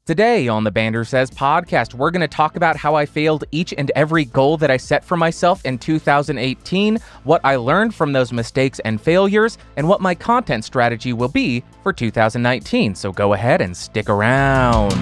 Today on the Bandrew Says podcast, we're going to talk about how I failed each and every goal that I set for myself in 2018, what I learned from those mistakes and failures, and what my content strategy will be for 2019. So go ahead and stick around.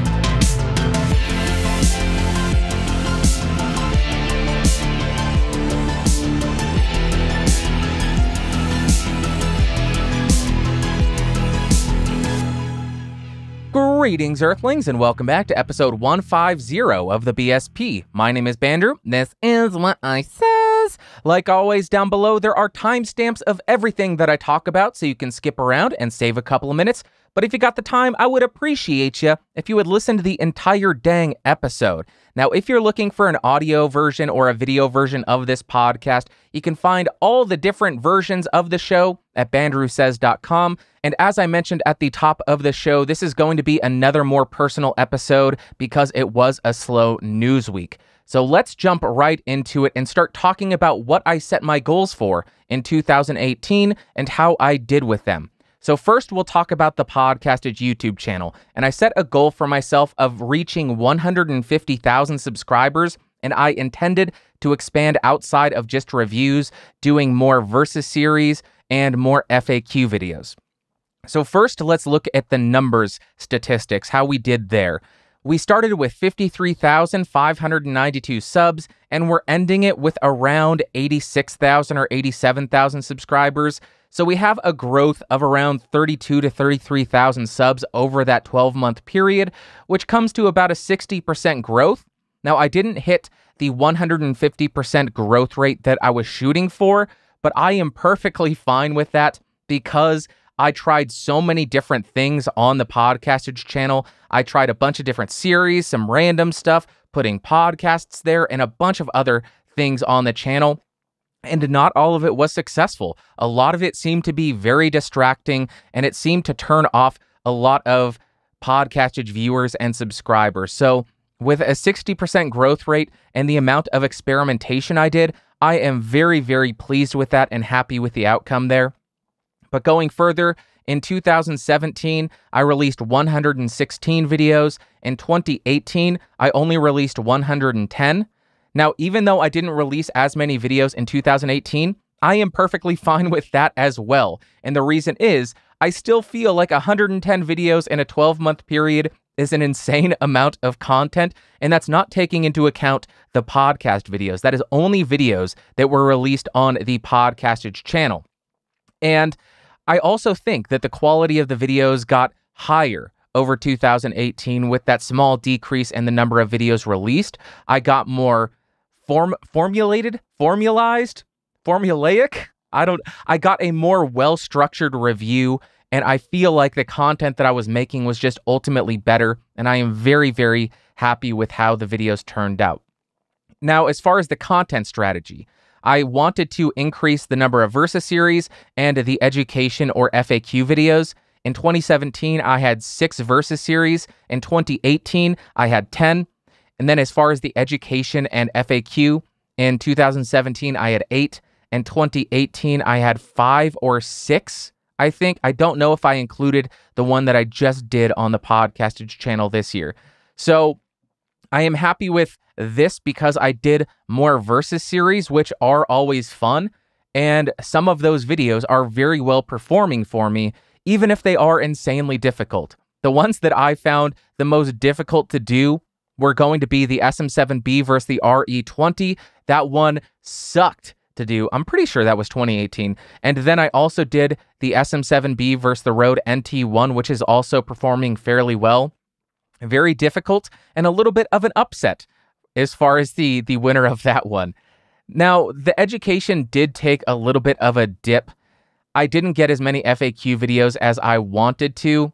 Greetings, Earthlings, and welcome back to episode 150 of the BSP. My name is Bandrew. This is what I says. Like always, down below, there are timestamps of everything that I talk about, so you can skip around and save a couple of minutes. But if you got the time, I would appreciate you if you would listen to the entire dang episode. Now, if you're looking for an audio version or a video version of this podcast, you can find all the different versions of the show at bandrewsays.com. And as I mentioned at the top of the show, this is going to be another more personal episode because it was a slow news week. So let's jump right into it and start talking about what I set my goals for in 2018 and how I did with them. So first, we'll talk about the Podcastage YouTube channel, and I set a goal for myself of reaching 150,000 subscribers, and I intended to expand outside of just reviews, doing more Versus series and more FAQ videos. So first, let's look at the numbers statistics, how we did there. We started with 53,592 subs, and we're ending it with around 86,000 or 87,000 subscribers. So we have a growth of around 32 to 33,000 subs over that 12-month period, which comes to about a 60% growth. Now, I didn't hit the 150% growth rate that I was shooting for, but I am perfectly fine with that because I tried so many different things on the Podcastage channel. I tried a bunch of different series, some random stuff, putting podcasts there, and a bunch of other things on the channel. And not all of it was successful. A lot of it seemed to be very distracting, and it seemed to turn off a lot of Podcastage viewers and subscribers. So with a 60% growth rate and the amount of experimentation I did, I am very, very pleased with that and happy with the outcome there. But going further, in 2017, I released 116 videos. In 2018, I only released 110. Now, even though I didn't release as many videos in 2018, I am perfectly fine with that as well. And the reason is, I still feel like 110 videos in a 12-month period is an insane amount of content, and that's not taking into account the podcast videos. That is only videos that were released on the Podcastage channel. And I also think that the quality of the videos got higher over 2018 with that small decrease in the number of videos released. I got more formulaic. I got a more well-structured review, and I feel like the content that I was making was just ultimately better, and I am very, very happy with how the videos turned out. Now, as far as the content strategy, I wanted to increase the number of Versus series and the education or FAQ videos. In 2017, I had 6 Versus series. In 2018, I had 10. And then as far as the education and FAQ, in 2017, I had 8. In 2018, I had 5 or 6, I think. I don't know if I included the one that I just did on the Podcastage channel this year. So I am happy with this because I did more Versus series, which are always fun. And some of those videos are very well performing for me, even if they are insanely difficult. The ones that I found the most difficult to do were going to be the SM7B versus the RE20. That one sucked to do. I'm pretty sure that was 2018. And then I also did the SM7B versus the Rode NT1, which is also performing fairly well. Very difficult and a little bit of an upset as far as the winner of that one. Now, the education did take a little bit of a dip. I didn't get as many FAQ videos as I wanted to.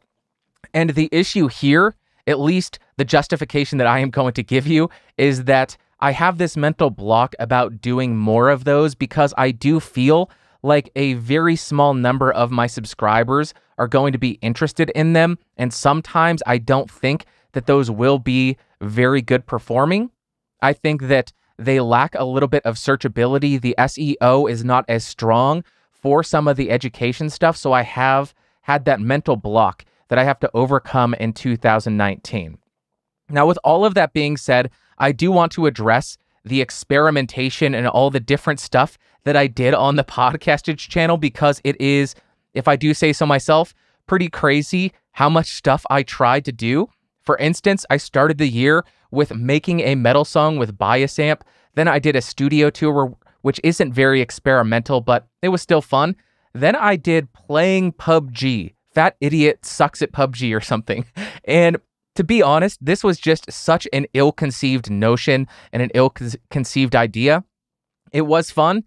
And the issue here, at least the justification that I am going to give you, is that I have this mental block about doing more of those because I do feel like a very small number of my subscribers are going to be interested in them. And sometimes I don't think that those will be very good performing. I think that they lack a little bit of searchability. The SEO is not as strong for some of the education stuff. So I have had that mental block that I have to overcome in 2019. Now, with all of that being said, I do want to address the experimentation and all the different stuff that I did on the Podcastage channel, because it is, if I do say so myself, pretty crazy how much stuff I tried to do. For instance, I started the year with making a metal song with Bias Amp. Then I did a studio tour, which isn't very experimental, but it was still fun. Then I did playing PUBG. Fat Idiot Sucks at PUBG or something. And to be honest, this was just such an ill-conceived notion and an ill-conceived idea. It was fun,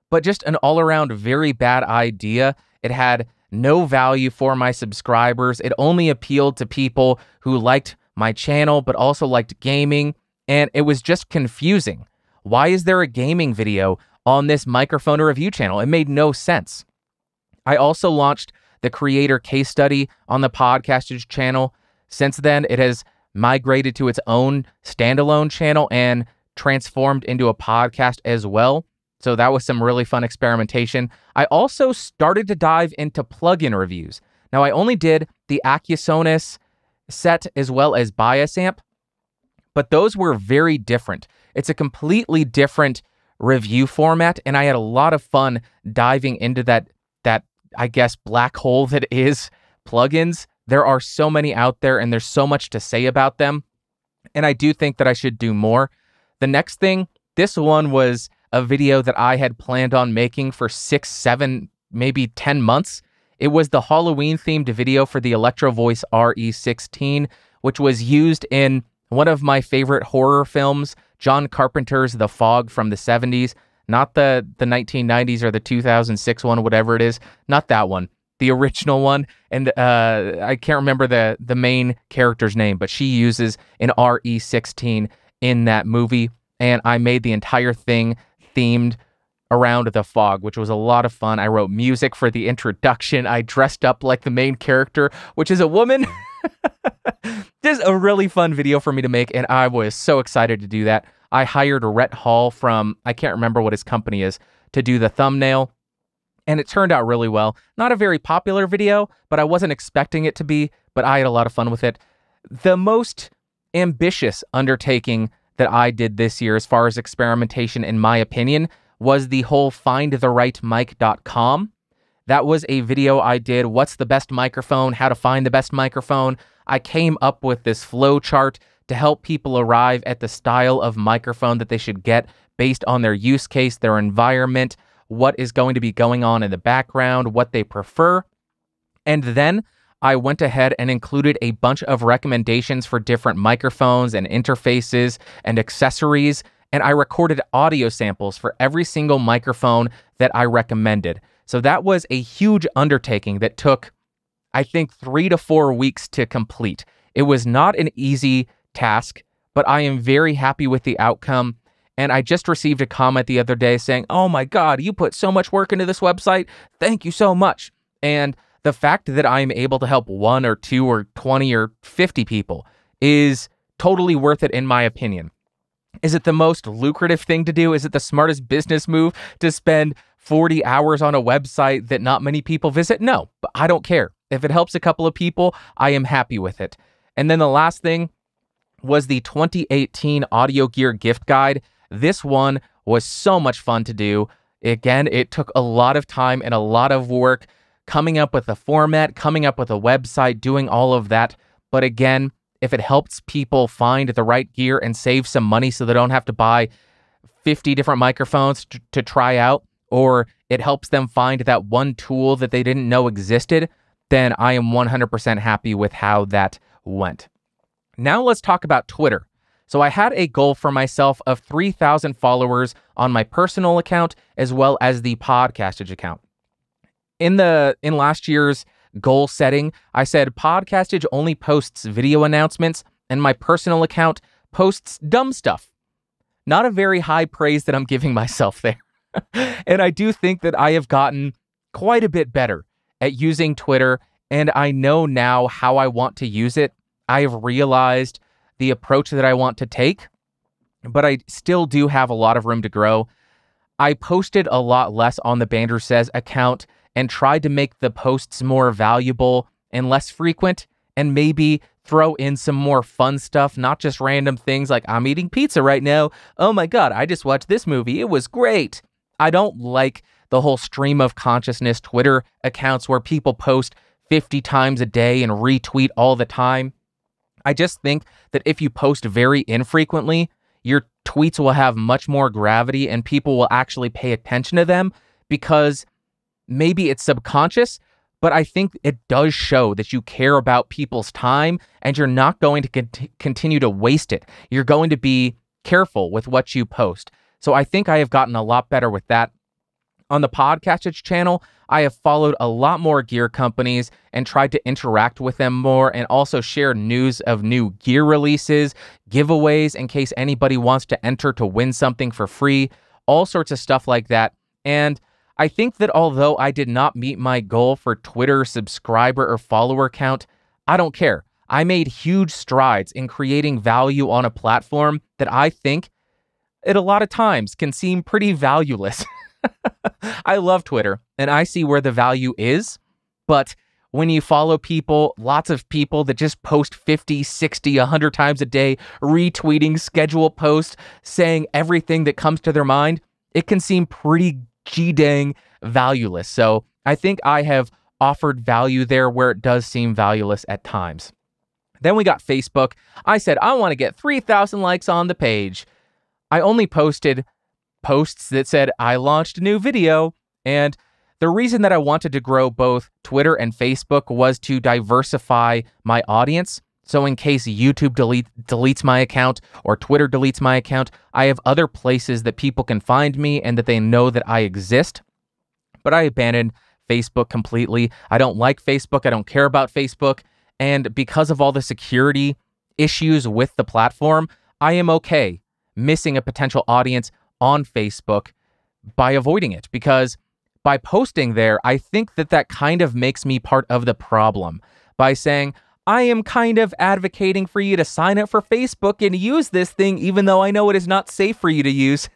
but just an all-around very bad idea. It had no value for my subscribers. It only appealed to people who liked my channel, but also liked gaming, and it was just confusing. Why is there a gaming video on this microphone review channel? It made no sense. I also launched the creator case study on the Podcastage channel. Since then, it has migrated to its own standalone channel and transformed into a podcast as well. So that was some really fun experimentation. I also started to dive into plugin reviews. Now, I only did the Acusonus set as well as Bias Amp, but those were very different. It's a completely different review format, and I had a lot of fun diving into that I guess, black hole that is plugins. There are so many out there, and there's so much to say about them, and I do think that I should do more. The next thing, this one was a video that I had planned on making for 6, 7, maybe 10 months. It was the Halloween-themed video for the Electro Voice RE16, which was used in one of my favorite horror films, John Carpenter's The Fog from the 70s. Not the 1990s or the 2006 one, whatever it is. Not that one. The original one. And I can't remember the main character's name, but she uses an RE16 in that movie. And I made the entire thing themed around The Fog, which was a lot of fun. I wrote music for the introduction. I dressed up like the main character, which is a woman. Just a really fun video for me to make, and I was so excited to do that. I hired Rhett Hall from, I can't remember what his company is, to do the thumbnail, and it turned out really well. Not a very popular video, but I wasn't expecting it to be, but I had a lot of fun with it. The most ambitious undertaking that I did this year as far as experimentation, in my opinion, was the whole findtherightmic.com. That was a video I did, what's the best microphone, how to find the best microphone. I came up with this flow chart to help people arrive at the style of microphone that they should get based on their use case, their environment, what is going to be going on in the background, what they prefer. And then I went ahead and included a bunch of recommendations for different microphones and interfaces and accessories, and I recorded audio samples for every single microphone that I recommended. So that was a huge undertaking that took, I think, 3 to 4 weeks to complete. It was not an easy task, but I am very happy with the outcome. And I just received a comment the other day saying, "Oh my God, you put so much work into this website. Thank you so much." And the fact that I am able to help 1 or 2 or 20 or 50 people is totally worth it, in my opinion. Is it the most lucrative thing to do? Is it the smartest business move to spend 40 hours on a website that not many people visit? No, but I don't care. If it helps a couple of people, I am happy with it. And then the last thing was the 2018 Audio Gear Gift Guide. This one was so much fun to do. Again, it took a lot of time and a lot of work coming up with a format, coming up with a website, doing all of that. But again, if it helps people find the right gear and save some money so they don't have to buy 50 different microphones to try out, or it helps them find that one tool that they didn't know existed, then I am 100% happy with how that went. Now let's talk about Twitter. So I had a goal for myself of 3,000 followers on my personal account as well as the Podcastage account. In last year's goal setting, I said Podcastage only posts video announcements and my personal account posts dumb stuff. Not a very high praise that I'm giving myself there. And I do think that I have gotten quite a bit better at using Twitter, and I know now how I want to use it. I have realized the approach that I want to take, but I still do have a lot of room to grow. I posted a lot less on the Bandrew Says account and tried to make the posts more valuable and less frequent, and maybe throw in some more fun stuff, not just random things like I'm eating pizza right now. Oh my God, I just watched this movie. It was great. I don't like the whole stream of consciousness Twitter accounts where people post 50 times a day and retweet all the time. I just think that if you post very infrequently, your tweets will have much more gravity and people will actually pay attention to them because maybe it's subconscious, but I think it does show that you care about people's time and you're not going to continue to waste it. You're going to be careful with what you post. So I think I have gotten a lot better with that. On the Podcastage channel, I have followed a lot more gear companies and tried to interact with them more and also share news of new gear releases, giveaways in case anybody wants to enter to win something for free, all sorts of stuff like that. And I think that although I did not meet my goal for Twitter subscriber or follower count, I don't care. I made huge strides in creating value on a platform that I think it a lot of times can seem pretty valueless. I love Twitter and I see where the value is, but when you follow people, lots of people that just post 50, 60, 100 times a day, retweeting schedule posts, saying everything that comes to their mind, it can seem pretty dang valueless. So I think I have offered value there where it does seem valueless at times. Then we got Facebook. I said, I want to get 3,000 likes on the page. I only posted posts that said I launched a new video, and the reason that I wanted to grow both Twitter and Facebook was to diversify my audience. So in case YouTube deletes my account or Twitter deletes my account, I have other places that people can find me and that they know that I exist. But I abandoned Facebook completely. I don't like Facebook. I don't care about Facebook. And because of all the security issues with the platform, I am okay missing a potential audience on Facebook by avoiding it, because by posting there, I think that that kind of makes me part of the problem by saying, I am kind of advocating for you to sign up for Facebook and use this thing, even though I know it is not safe for you to use.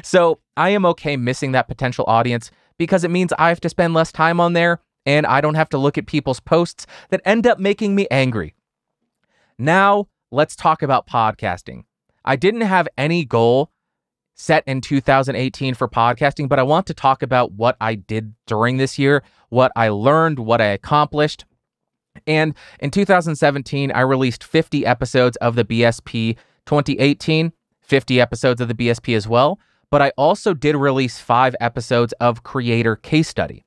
So I am okay missing that potential audience because it means I have to spend less time on there and I don't have to look at people's posts that end up making me angry. Now, let's talk about podcasting. I didn't have any goal set in 2018 for podcasting, but I want to talk about what I did during this year, what I learned, what I accomplished. And in 2017, I released 50 episodes of the BSP 2018, 50 episodes of the BSP as well, but I also did release 5 episodes of Creator Case Study.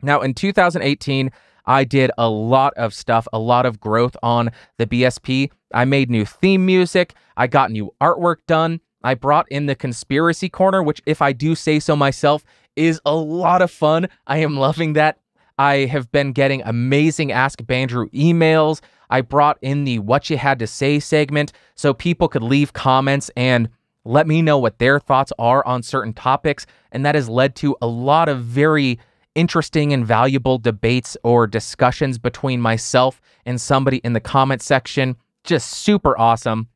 Now, in 2018, I did a lot of stuff, a lot of growth on the BSP. I made new theme music. I got new artwork done. I brought in the Conspiracy Corner, which, if I do say so myself, is a lot of fun. I am loving that. I have been getting amazing AskBandrew emails. I brought in the What You Had to Say segment so people could leave comments and let me know what their thoughts are on certain topics. And that has led to a lot of very interesting and valuable debates or discussions between myself and somebody in the comment section. Just super awesome.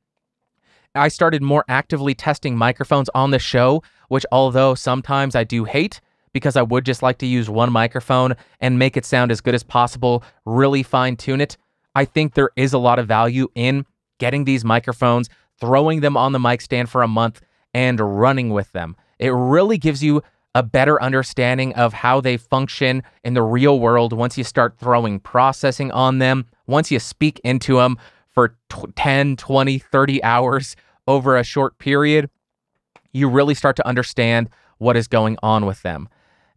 I started more actively testing microphones on the show, which although sometimes I do hate, because I would just like to use one microphone and make it sound as good as possible, really fine tune it, I think there is a lot of value in getting these microphones, throwing them on the mic stand for a month, and running with them. It really gives you a better understanding of how they function in the real world once you start throwing processing on them, once you speak into them for 10, 20, 30 hours over a short period, you really start to understand what is going on with them.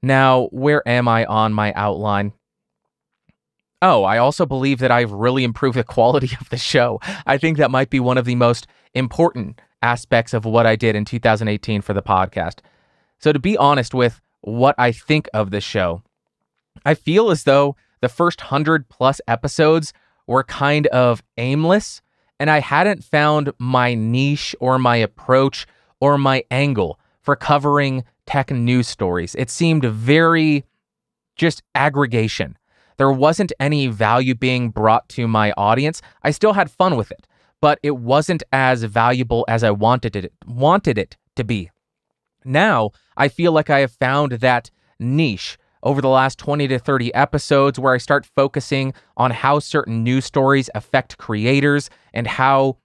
Now, where am I on my outline? Oh, I also believe that I've really improved the quality of the show. I think that might be one of the most important aspects of what I did in 2018 for the podcast. So to be honest with what I think of the show, I feel as though the first 100+ episodes were kind of aimless, and I hadn't found my niche or my approach or my angle for covering tech news stories. It seemed very just aggregation. There wasn't any value being brought to my audience. I still had fun with it, but it wasn't as valuable as I wanted it to be. Now, I feel like I have found that niche over the last 20 to 30 episodes where I start focusing on how certain news stories affect creators and how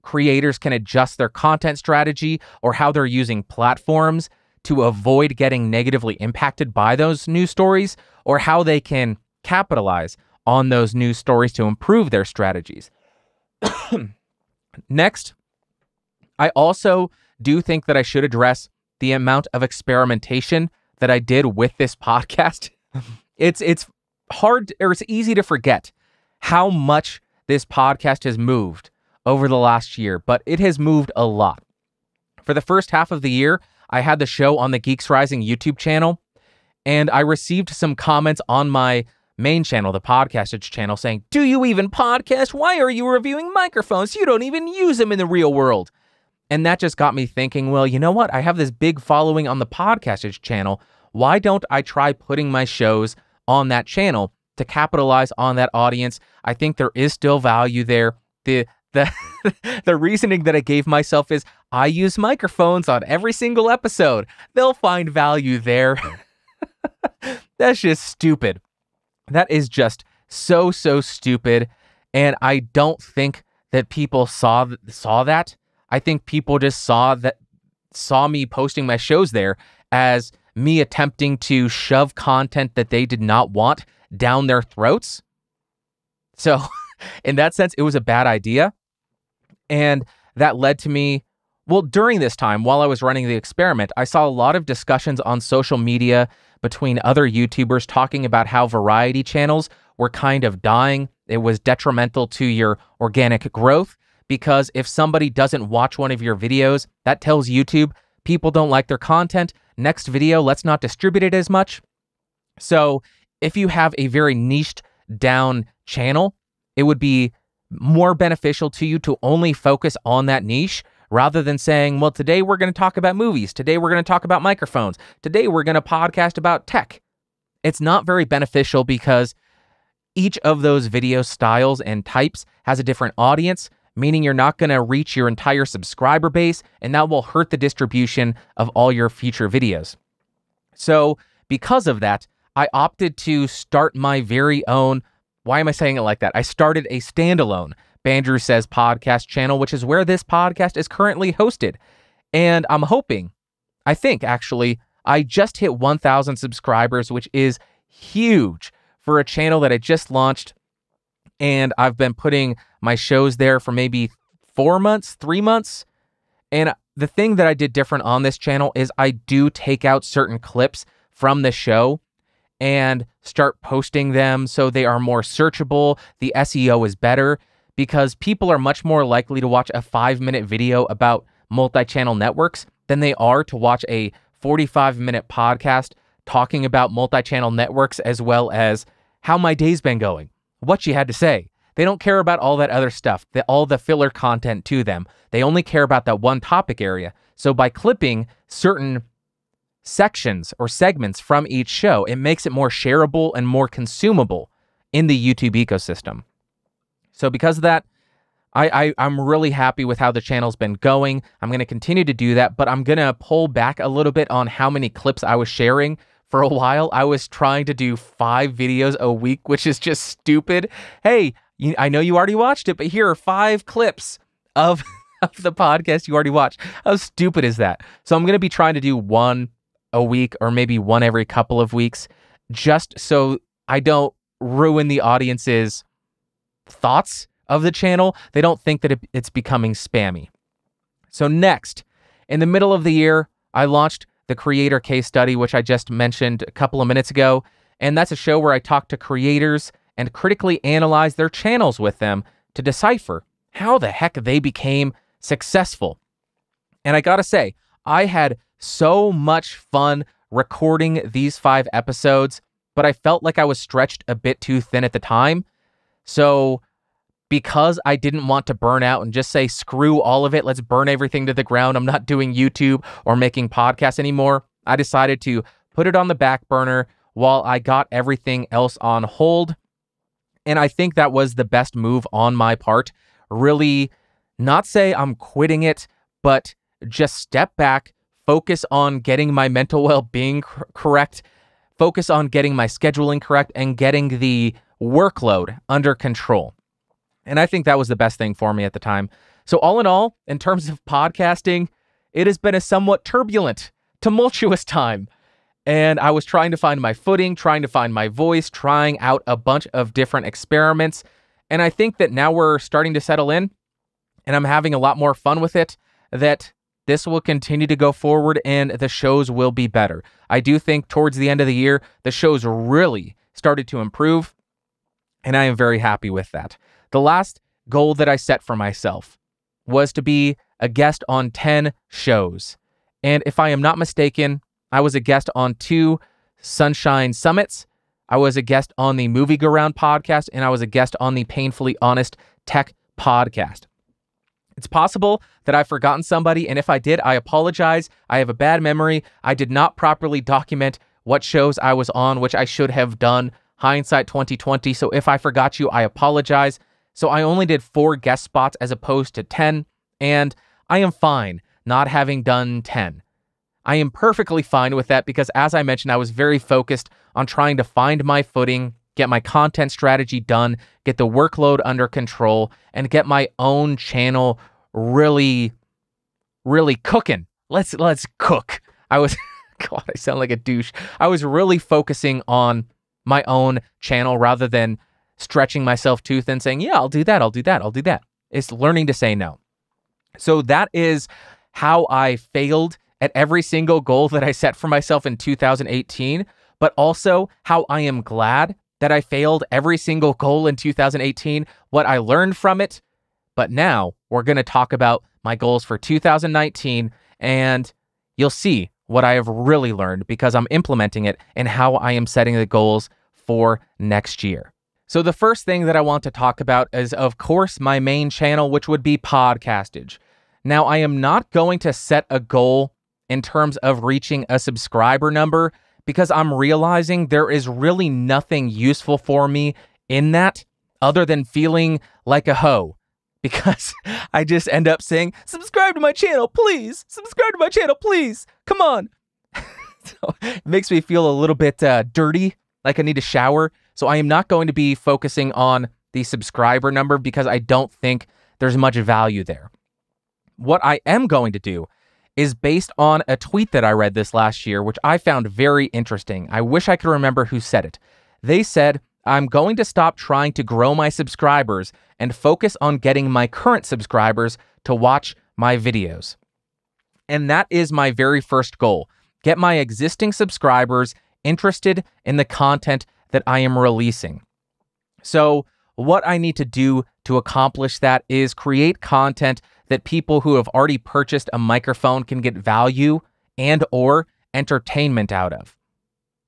creators can adjust their content strategy or how they're using platforms to avoid getting negatively impacted by those news stories, or how they can capitalize on those news stories to improve their strategies. Next, I also do think that I should address the amount of experimentation that I did with this podcast. It's hard, or it's easy to forget how much this podcast has moved over the last year, but it has moved a lot. For the first half of the year, I had the show on the Geeks Rising YouTube channel, and I received some comments on my main channel, the Podcastage channel, saying, "Do you even podcast? Why are you reviewing microphones? You don't even use them in the real world." And that just got me thinking, well, you know what? I have this big following on the Podcastage channel. Why don't I try putting my shows on that channel to capitalize on that audience? I think there is still value there. The reasoning that I gave myself is I use microphones on every single episode. They'll find value there. That's just stupid. That is just so stupid. And I don't think that people saw that. I think people just saw me posting my shows there as me attempting to shove content that they did not want down their throats. So in that sense, it was a bad idea. And that led to me, well, during this time, while I was running the experiment, I saw a lot of discussions on social media between other YouTubers talking about how variety channels were kind of dying. It was detrimental to your organic growth, because if somebody doesn't watch one of your videos, that tells YouTube people don't like their content. Next video, let's not distribute it as much. So if you have a very niched down channel, it would be more beneficial to you to only focus on that niche rather than saying, well, today we're going to talk about movies. Today we're going to talk about microphones. Today we're going to podcast about tech. It's not very beneficial because each of those video styles and types has a different audience, meaning you're not going to reach your entire subscriber base, and that will hurt the distribution of all your future videos. So because of that, I opted to start my very own, why am I saying it like that? I started a standalone Bandrew Says podcast channel, which is where this podcast is currently hosted. And I'm hoping, I think actually, I just hit 1,000 subscribers, which is huge for a channel that I just launched. And I've been putting my shows there for maybe 4 months, 3 months. And the thing that I did different on this channel is I do take out certain clips from the show and start posting them so they are more searchable. The SEO is better because people are much more likely to watch a 5-minute video about multi-channel networks than they are to watch a 45-minute podcast talking about multi-channel networks, as well as how my day's been going, what you had to say. They don't care about all that other stuff, all the filler content to them. They only care about that one topic area. So by clipping certain sections or segments from each show, it makes it more shareable and more consumable in the YouTube ecosystem. So because of that, I'm really happy with how the channel's been going. I'm going to continue to do that, but I'm going to pull back a little bit on how many clips I was sharing. For a while, I was trying to do 5 videos a week, which is just stupid. Hey, I know you already watched it, but here are 5 clips of the podcast you already watched. How stupid is that? So I'm going to be trying to do 1 a week, or maybe 1 every couple of weeks, just so I don't ruin the audience's thoughts of the channel. They don't think that it's becoming spammy. So next, in the middle of the year, I launched the creator case study, which I just mentioned a couple of minutes ago. And that's a show where I talk to creators and critically analyze their channels with them to decipher how the heck they became successful. And I gotta say, I had so much fun recording these 5 episodes, but I felt like I was stretched a bit too thin at the time. So because I didn't want to burn out and just say, screw all of it, let's burn everything to the ground, I'm not doing YouTube or making podcasts anymore, I decided to put it on the back burner while I got everything else on hold. And I think that was the best move on my part. Really not say I'm quitting it, but just step back, focus on getting my mental well-being correct, focus on getting my scheduling correct and getting the workload under control. And I think that was the best thing for me at the time. So all in all, in terms of podcasting, it has been a somewhat turbulent, tumultuous time. And I was trying to find my footing, trying to find my voice, trying out a bunch of different experiments. And I think that now we're starting to settle in and I'm having a lot more fun with it, that this will continue to go forward and the shows will be better. I do think towards the end of the year, the shows really started to improve, and I am very happy with that. The last goal that I set for myself was to be a guest on 10 shows. And if I am not mistaken, I was a guest on 2 Sunshine Summits. I was a guest on the Movie Go Round podcast, and I was a guest on the Painfully Honest Tech podcast. It's possible that I've forgotten somebody, and if I did, I apologize. I have a bad memory. I did not properly document what shows I was on, which I should have done. Hindsight 2020. So if I forgot you, I apologize. So I only did 4 guest spots as opposed to 10, and I am fine not having done 10. I am perfectly fine with that because, as I mentioned, I was very focused on trying to find my footing, get my content strategy done, get the workload under control, and get my own channel really cooking. Let's cook. God, I sound like a douche. I was really focusing on my own channel rather than stretching myself too thin saying, yeah, I'll do that. It's learning to say no. So that is how I failed at every single goal that I set for myself in 2018, but also how I am glad that I failed every single goal in 2018, what I learned from it. But now we're going to talk about my goals for 2019, and you'll see what I have really learned because I'm implementing it and how I am setting the goals for next year. So the first thing that I want to talk about is, of course, my main channel, which would be Podcastage. Now, I am not going to set a goal in terms of reaching a subscriber number because I'm realizing there is really nothing useful for me in that other than feeling like a hoe, because I just end up saying, subscribe to my channel, please. Subscribe to my channel, please. Come on. So it makes me feel a little bit dirty, like I need a shower. So I am not going to be focusing on the subscriber number because I don't think there's much value there. What I am going to do is based on a tweet that I read this last year, which I found very interesting. I wish I could remember who said it. They said, I'm going to stop trying to grow my subscribers and focus on getting my current subscribers to watch my videos. And that is my very first goal. Get my existing subscribers interested in the content that I am releasing. So what I need to do to accomplish that is create content that people who have already purchased a microphone can get value and or entertainment out of.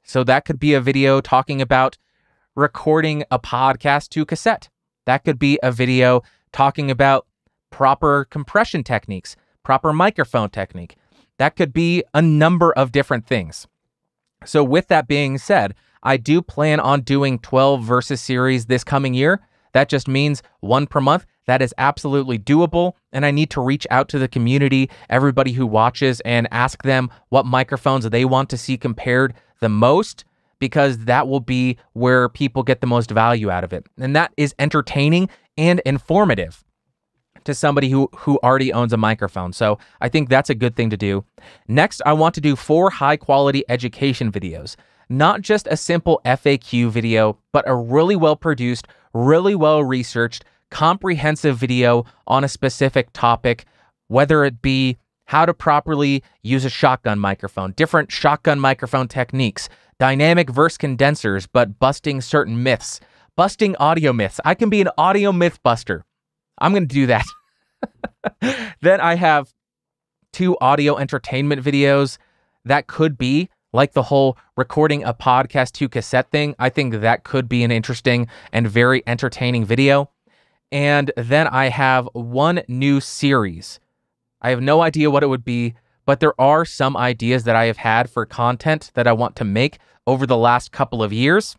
So that could be a video talking about recording a podcast to cassette. That could be a video talking about proper compression techniques, proper microphone technique. That could be a number of different things. So with that being said, I do plan on doing 12 versus series this coming year. That just means 1 per month. That is absolutely doable, and I need to reach out to the community, everybody who watches, and ask them what microphones they want to see compared the most, because that will be where people get the most value out of it. And that is entertaining and informative to somebody who already owns a microphone. So I think that's a good thing to do. Next, I want to do 4 high-quality education videos. Not just a simple FAQ video, but a really well-produced, really well-researched, comprehensive video on a specific topic, whether it be how to properly use a shotgun microphone, different shotgun microphone techniques, dynamic versus condensers, but busting certain myths, busting audio myths. I can be an audio myth buster. I'm going to do that. Then I have 2 audio entertainment videos that could be like the whole recording a podcast to cassette thing. I think that could be an interesting and very entertaining video. And then I have 1 new series. I have no idea what it would be, but there are some ideas that I have had for content that I want to make over the last couple of years,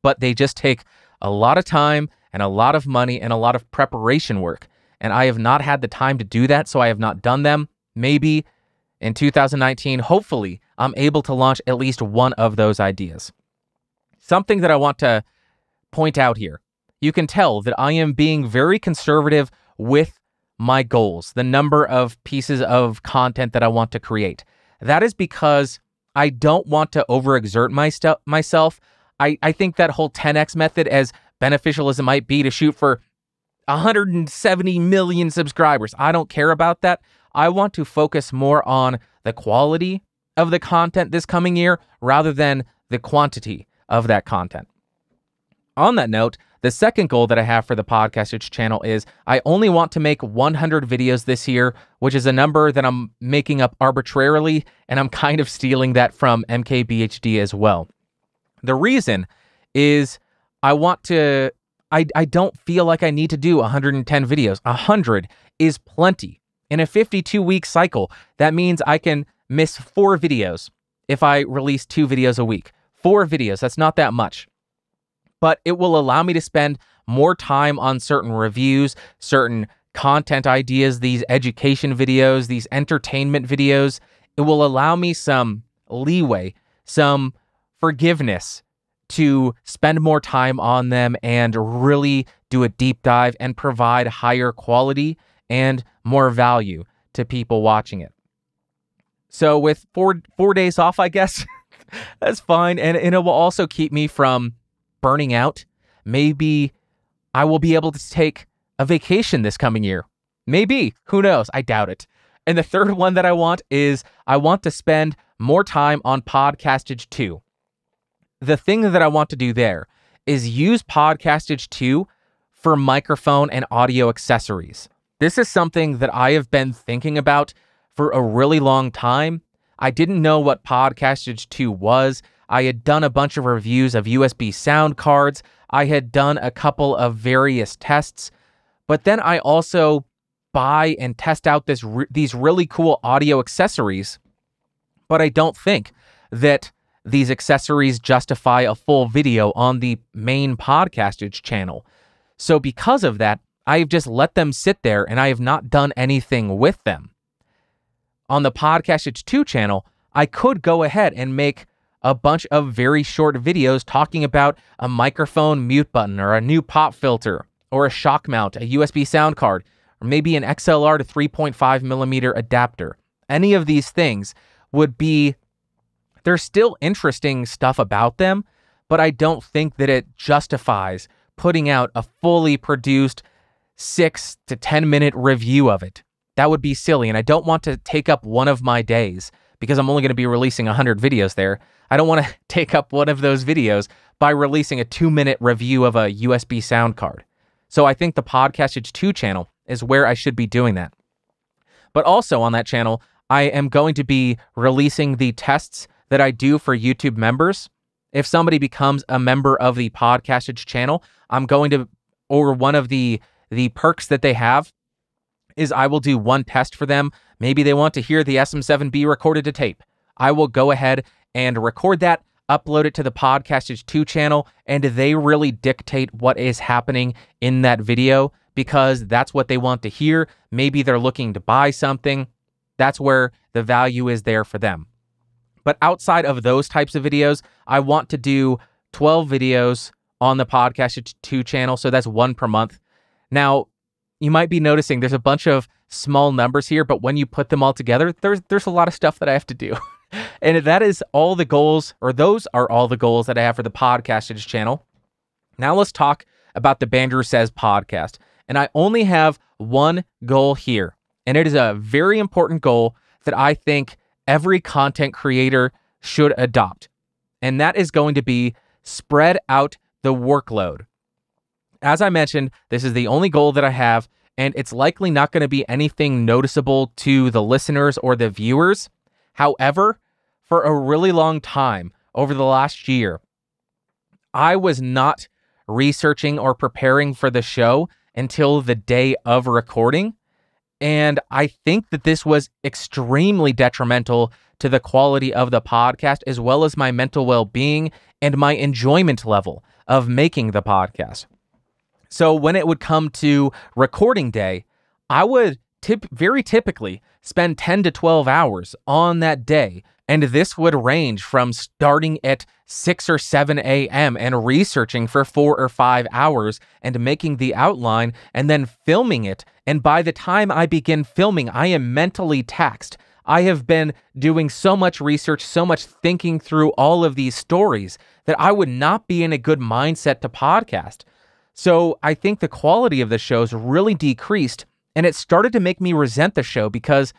but they just take a lot of time and a lot of money and a lot of preparation work. And I have not had the time to do that, so I have not done them. Maybe in 2019, hopefully, I'm able to launch at least one of those ideas. Something that I want to point out here. You can tell that I am being very conservative with my goals, the number of pieces of content that I want to create. That is because I don't want to overexert myself. I think that whole 10x method, as beneficial as it might be to shoot for 170 million subscribers, I don't care about that. I want to focus more on the quality of the content this coming year rather than the quantity of that content. On that note, the second goal that I have for the Podcastage channel is I only want to make 100 videos this year, which is a number that I'm making up arbitrarily, and I'm kind of stealing that from MKBHD as well. The reason is I don't feel like I need to do 110 videos. 100 is plenty. In a 52-week cycle, that means I can miss 4 videos if I release 2 videos a week. 4 videos, that's not that much. But it will allow me to spend more time on certain reviews, certain content ideas, these education videos, these entertainment videos. It will allow me some leeway, some forgiveness to spend more time on them and really do a deep dive and provide higher quality and more value to people watching it. So with four days off, I guess, that's fine. And it will also keep me from burning out. Maybe I will be able to take a vacation this coming year. Maybe. Who knows? I doubt it. And the third one that I want is I want to spend more time on Podcastage 2. The thing that I want to do there is use Podcastage 2 for microphone and audio accessories. This is something that I have been thinking about for a really long time. I didn't know what Podcastage 2 was. I had done a bunch of reviews of USB sound cards. I had done a couple of various tests, but then I also buy and test out these really cool audio accessories, but I don't think that these accessories justify a full video on the main Podcastage channel. So because of that, I've just let them sit there and I have not done anything with them. On the Podcastage 2 channel, I could go ahead and make a bunch of very short videos talking about a microphone mute button or a new pop filter or a shock mount, a USB sound card, or maybe an XLR to 3.5 millimeter adapter. Any of these things would be, there's still interesting stuff about them, but I don't think that it justifies putting out a fully produced 6 to 10 minute review of it. That would be silly, and I don't want to take up one of my days because I'm only going to be releasing 100 videos there. I don't want to take up one of those videos by releasing a 2-minute review of a USB sound card. So I think the Podcastage 2 channel is where I should be doing that. But also on that channel, I am going to be releasing the tests that I do for YouTube members. If somebody becomes a member of the Podcastage channel, I'm going to, or one of the perks that they have is I will do one test for them. Maybe they want to hear the SM7B recorded to tape. I will go ahead and record that, upload it to the Podcastage 2 channel, and they really dictate what is happening in that video because that's what they want to hear. Maybe they're looking to buy something. That's where the value is there for them. But outside of those types of videos, I want to do 12 videos on the Podcastage 2 channel, so that's 1 per month. Now, you might be noticing there's a bunch of small numbers here, but when you put them all together, there's a lot of stuff that I have to do. And that is all the goals, or those are all the goals that I have for the Podcastage channel. Now let's talk about the Bandrew Says podcast. And I only have one goal here, and it is a very important goal that I think every content creator should adopt. And that is going to be spread out the workload. As I mentioned, this is the only goal that I have, and it's likely not going to be anything noticeable to the listeners or the viewers. However, for a really long time over the last year, I was not researching or preparing for the show until the day of recording. And I think that this was extremely detrimental to the quality of the podcast, as well as my mental well-being and my enjoyment level of making the podcast. So when it would come to recording day, I would very typically spend 10 to 12 hours on that day. And this would range from starting at 6 or 7 a.m. and researching for 4 or 5 hours and making the outline and then filming it. And by the time I begin filming, I am mentally taxed. I have been doing so much research, so much thinking through all of these stories that I would not be in a good mindset to podcast. So I think the quality of the shows really decreased, and it started to make me resent the show because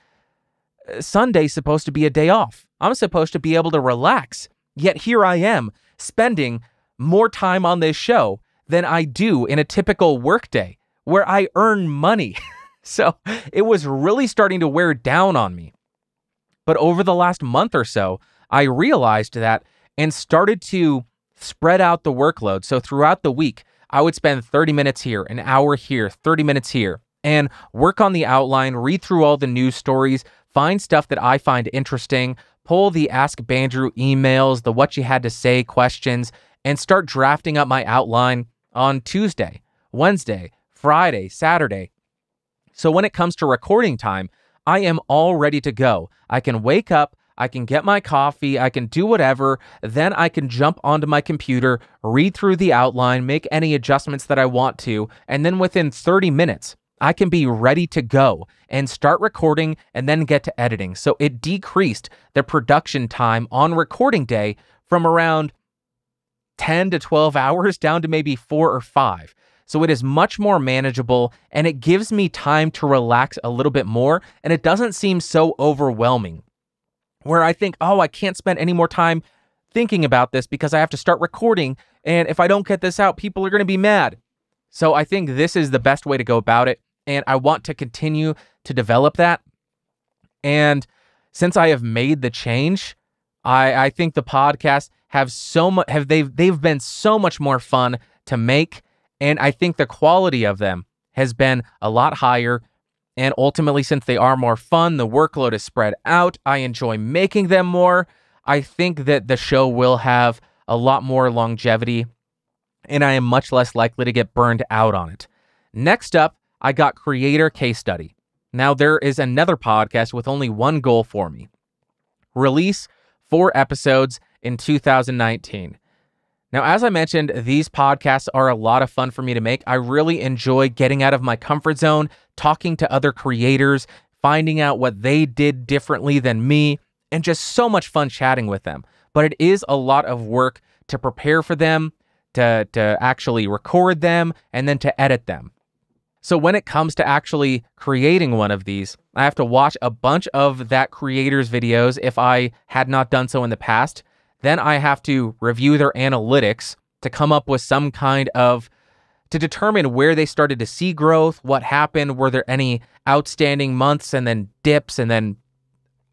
Sunday's supposed to be a day off. I'm supposed to be able to relax. Yet here I am spending more time on this show than I do in a typical workday where I earn money. So it was really starting to wear down on me. But over the last month or so, I realized that and started to spread out the workload. So throughout the week, I would spend 30 minutes here, an hour here, 30 minutes here, and work on the outline, read through all the news stories, find stuff that I find interesting, pull the AskBandrew emails, the what you had to say questions, and start drafting up my outline on Tuesday, Wednesday, Friday, Saturday. So when it comes to recording time, I am all ready to go. I can wake up, I can get my coffee, I can do whatever, then I can jump onto my computer, read through the outline, make any adjustments that I want to, and then within 30 minutes, I can be ready to go and start recording and then get to editing. So it decreased the production time on recording day from around 10 to 12 hours down to maybe 4 or 5. So it is much more manageable and it gives me time to relax a little bit more, and it doesn't seem so overwhelming where I think, oh, I can't spend any more time thinking about this because I have to start recording, and if I don't get this out, people are going to be mad. So I think this is the best way to go about it, and I want to continue to develop that. And since I have made the change, I think the podcasts they've been so much more fun to make, and I think the quality of them has been a lot higher. And ultimately, since they are more fun, the workload is spread out, I enjoy making them more. I think that the show will have a lot more longevity, and I am much less likely to get burned out on it. Next up, I got Creator Case Study. Now, there is another podcast with only one goal for me. Release 4 episodes in 2019. Now, as I mentioned, these podcasts are a lot of fun for me to make. I really enjoy getting out of my comfort zone, talking to other creators, finding out what they did differently than me, and just so much fun chatting with them. But it is a lot of work to prepare for them, to actually record them, and then to edit them. So when it comes to actually creating one of these, I have to watch a bunch of that creator's videos if I had not done so in the past. Then I have to review their analytics to come up with some kind of, to determine where they started to see growth, what happened, were there any outstanding months and then dips, and then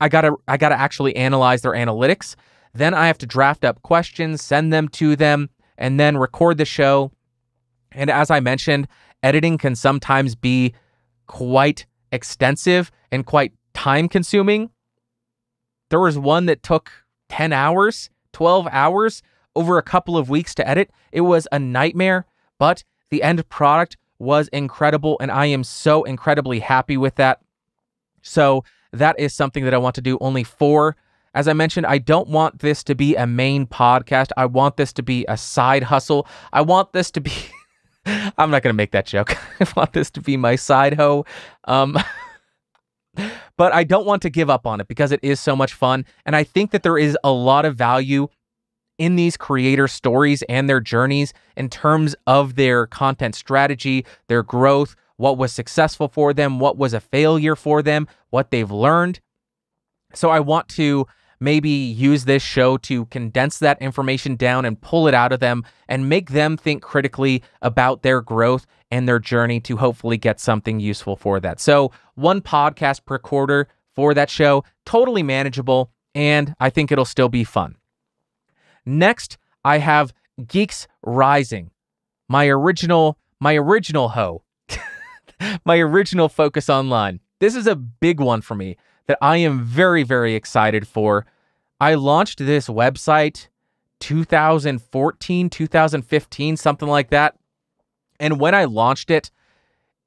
I gotta actually analyze their analytics. Then I have to draft up questions, send them to them, and then record the show. And as I mentioned, editing can sometimes be quite extensive and quite time consuming. There was one that took 10 hours, 12 hours over a couple of weeks to edit. It was a nightmare, but the end product was incredible, and I am so incredibly happy with that. So that is something that I want to do only 4. As I mentioned, I don't want this to be a main podcast. I want this to be a side hustle. I want this to be... I'm not going to make that joke. I want this to be my side hoe. But I don't want to give up on it because it is so much fun. And I think that there is a lot of value in these creator stories and their journeys in terms of their content strategy, their growth, what was successful for them, what was a failure for them, what they've learned. So I want to maybe use this show to condense that information down and pull it out of them and make them think critically about their growth and their journey to hopefully get something useful for that. So 1 podcast per quarter for that show, totally manageable, and I think it'll still be fun. Next, I have Geeks Rising, my original hoe, my original focus online. This is a big one for me that I am very, very excited for. I launched this website 2014, 2015, something like that. And when I launched it,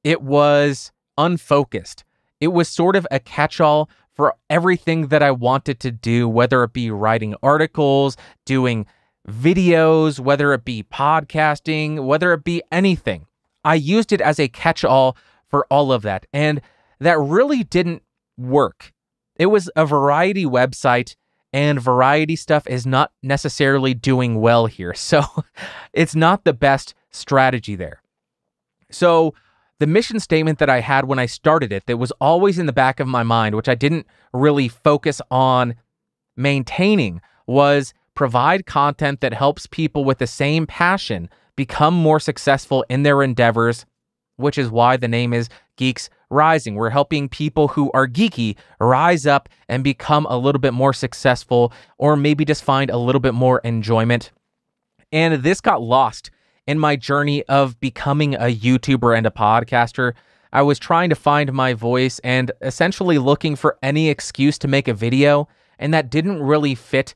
it was unfocused. It was sort of a catch-all for everything that I wanted to do, whether it be writing articles, doing videos, whether it be podcasting, whether it be anything. I used it as a catch-all for all of that, and that really didn't work. It was a variety website, and variety stuff is not necessarily doing well here, so it's not the best strategy there. So the mission statement that I had when I started it, that was always in the back of my mind, which I didn't really focus on maintaining, was provide content that helps people with the same passion become more successful in their endeavors, which is why the name is Geeks Rising. We're helping people who are geeky rise up and become a little bit more successful, or maybe just find a little bit more enjoyment. And this got lost in my journey of becoming a YouTuber and a podcaster. I was trying to find my voice and essentially looking for any excuse to make a video, and that didn't really fit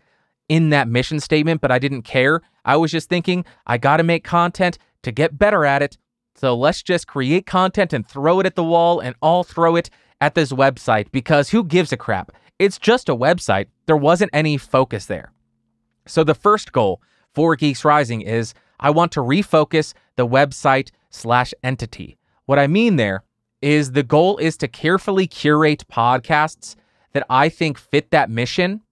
in that mission statement, but I didn't care. I was just thinking, I got to make content to get better at it. So let's just create content and throw it at the wall, and I'll throw it at this website because who gives a crap? It's just a website. There wasn't any focus there. So the first goal for Geeks Rising is I want to refocus the website/entity. What I mean there is the goal is to carefully curate podcasts that I think fit that mission,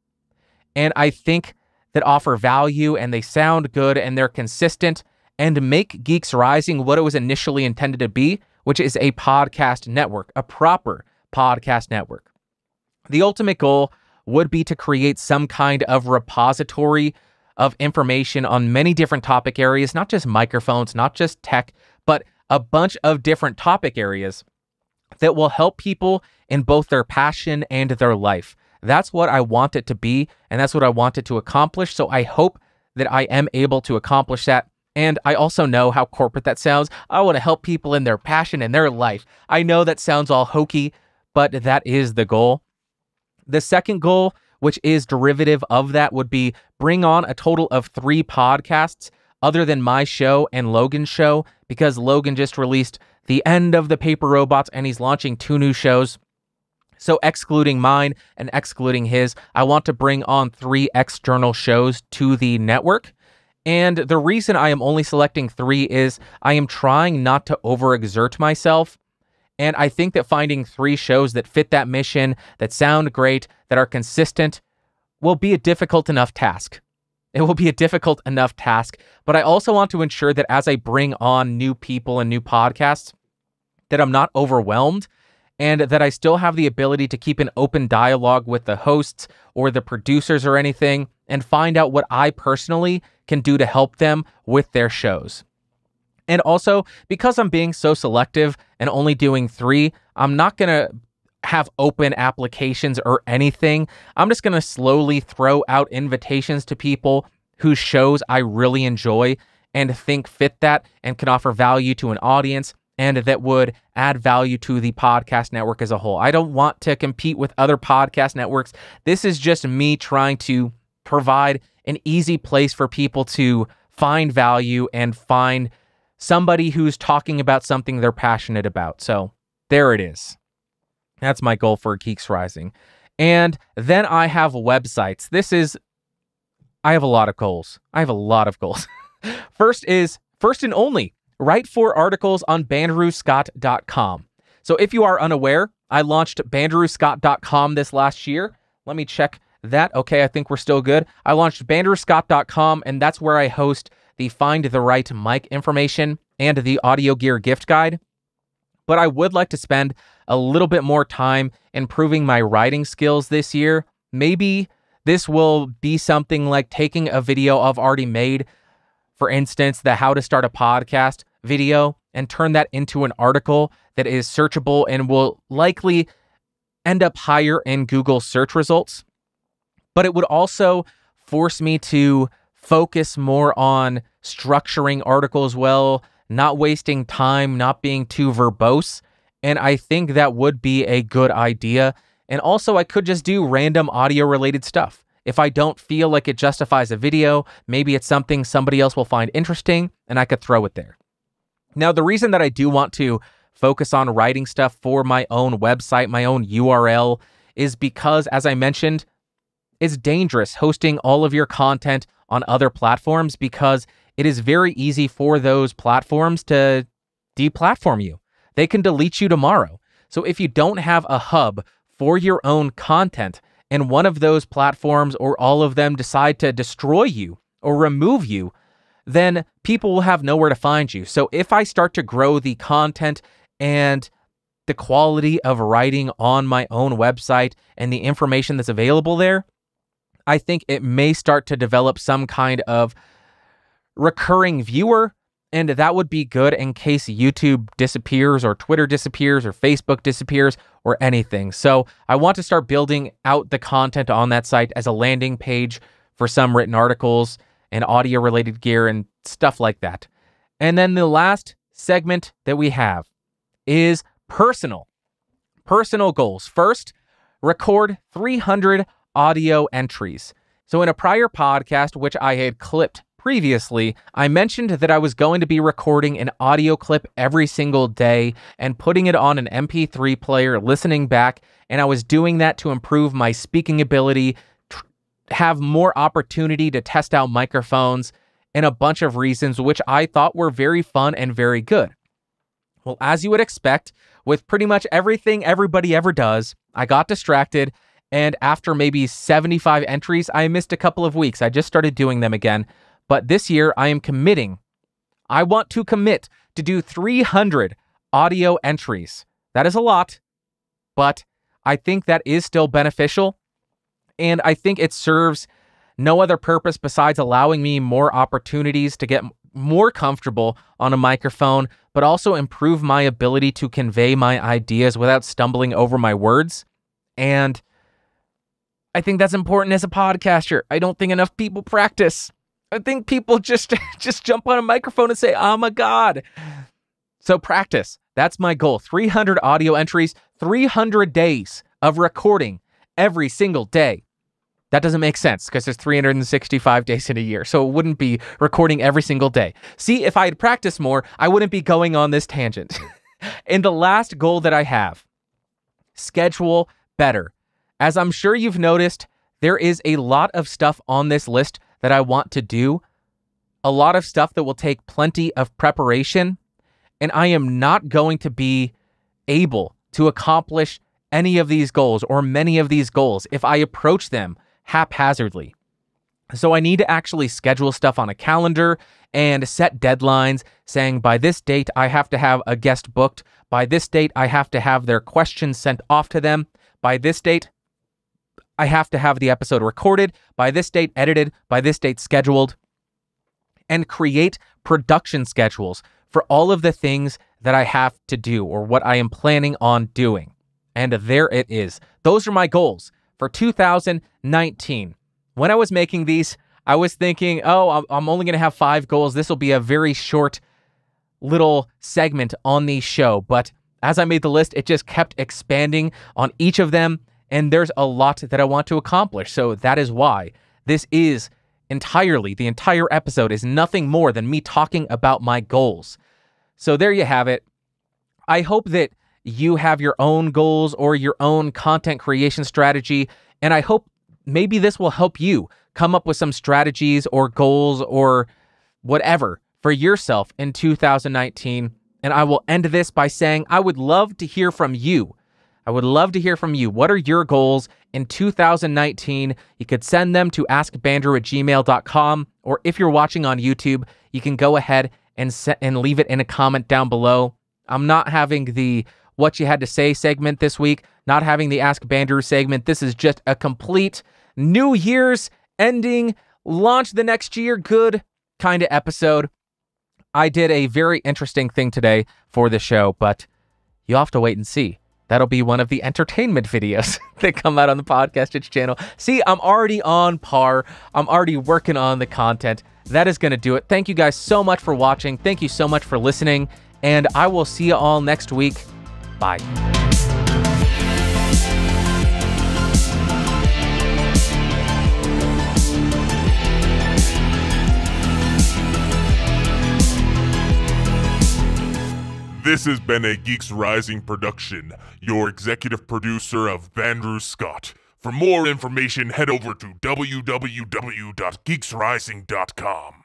and I think that offer value, and they sound good, and they're consistent, and make Geeks Rising what it was initially intended to be, which is a podcast network, a proper podcast network. The ultimate goal would be to create some kind of repository of information on many different topic areas, not just microphones, not just tech, but a bunch of different topic areas that will help people in both their passion and their life. That's what I want it to be, and that's what I want it to accomplish. So I hope that I am able to accomplish that. And I also know how corporate that sounds. I want to help people in their passion and their life. I know that sounds all hokey, but that is the goal. The second goal, which is derivative of that, would be bring on a total of 3 podcasts other than my show and Logan's show, because Logan just released the end of the Paper Robots and he's launching 2 new shows. So excluding mine and excluding his, I want to bring on 3 external shows to the network. And the reason I am only selecting 3 is I am trying not to overexert myself. And I think that finding 3 shows that fit that mission, that sound great, that are consistent, will be a difficult enough task. It will be a difficult enough task. But I also want to ensure that as I bring on new people and new podcasts, that I'm not overwhelmed, and that I still have the ability to keep an open dialogue with the hosts or the producers or anything, and find out what I personally can do to help them with their shows. And also, because I'm being so selective and only doing 3, I'm not going to have open applications or anything. I'm just going to slowly throw out invitations to people whose shows I really enjoy and think fit that and can offer value to an audience, and that would add value to the podcast network as a whole. I don't want to compete with other podcast networks. This is just me trying to provide an easy place for people to find value and find somebody who's talking about something they're passionate about. So there it is. That's my goal for Geeks Rising. And then I have websites. I have a lot of goals. First and only, write for articles on bandrewscott.com. So if you are unaware, I launched bandrewscott.com this last year. Let me check that. Okay, I think we're still good. I launched bandrewscott.com, and that's where I host the Find the Right Mic information and the audio gear gift guide. But I would like to spend a little bit more time improving my writing skills this year. Maybe this will be something like taking a video I've already made, for instance, the How to Start a Podcast video, and turn that into an article that is searchable and will likely end up higher in Google search results. But it would also force me to focus more on structuring articles well, not wasting time, not being too verbose. And I think that would be a good idea. And also, I could just do random audio-related stuff. If I don't feel like it justifies a video, maybe it's something somebody else will find interesting, and I could throw it there. Now, the reason that I do want to focus on writing stuff for my own website, my own URL, is because, as I mentioned, it's dangerous hosting all of your content on other platforms because it is very easy for those platforms to deplatform you. They can delete you tomorrow. So if you don't have a hub for your own content and one of those platforms or all of them decide to destroy you or remove you, then people will have nowhere to find you. So if I start to grow the content and the quality of writing on my own website and the information that's available there, I think it may start to develop some kind of recurring viewer, and that would be good in case YouTube disappears or Twitter disappears or Facebook disappears or anything. So I want to start building out the content on that site as a landing page for some written articles and audio-related gear and stuff like that. And then the last segment that we have is personal goals. First, record 300 audio entries. So in a prior podcast, which I had clipped previously, I mentioned that I was going to be recording an audio clip every single day and putting it on an MP3 player, listening back, and I was doing that to improve my speaking ability, have more opportunity to test out microphones, and a bunch of reasons which I thought were very fun and very good. Well, as you would expect, with pretty much everything everybody ever does, I got distracted, and after maybe 75 entries, I missed a couple of weeks. I just started doing them again. But this year, I want to commit to do 300 audio entries. That is a lot, but I think that is still beneficial. And I think it serves no other purpose besides allowing me more opportunities to get more comfortable on a microphone, but also improve my ability to convey my ideas without stumbling over my words. And I think that's important as a podcaster. I don't think enough people practice. I think people just jump on a microphone and say, "Oh my God." So practice. That's my goal. 300 audio entries, 300 days of recording every single day. That doesn't make sense because there's 365 days in a year. So it wouldn't be recording every single day. See, if I had practiced more, I wouldn't be going on this tangent. And the last goal that I have, schedule better. As I'm sure you've noticed, there is a lot of stuff on this list that I want to do, a lot of stuff that will take plenty of preparation, and I am not going to be able to accomplish any of these goals or many of these goals if I approach them haphazardly. So I need to actually schedule stuff on a calendar and set deadlines saying by this date I have to have a guest booked, by this date I have to have their questions sent off to them, by this date I have to have the episode recorded, by this date edited, by this date scheduled, and create production schedules for all of the things that I have to do or what I am planning on doing. And there it is. Those are my goals for 2019. When I was making these, I was thinking, oh, I'm only going to have 5 goals. This will be a very short little segment on the show. But as I made the list, it just kept expanding on each of them. And there's a lot that I want to accomplish. So that is why this is the entire episode is nothing more than me talking about my goals. So there you have it. I hope that you have your own goals or your own content creation strategy. And I hope maybe this will help you come up with some strategies or goals or whatever for yourself in 2019. And I will end this by saying I would love to hear from you. I would love to hear from you. What are your goals in 2019? You could send them to askbandrew@gmail.com, or if you're watching on YouTube, you can go ahead and leave it in a comment down below. I'm not having the What You Had to Say segment this week, not having the Ask Bandrew segment. This is just a complete New Year's ending, launch the next year good kind of episode. I did a very interesting thing today for the show, but you'll have to wait and see. That'll be one of the entertainment videos that come out on the Podcastage channel. See, I'm already on par. I'm already working on the content. That is going to do it. Thank you guys so much for watching. Thank you so much for listening. And I will see you all next week. Bye. This has been a Geeks Rising production, your executive producer of Bandrew Scott. For more information, head over to www.geeksrising.com.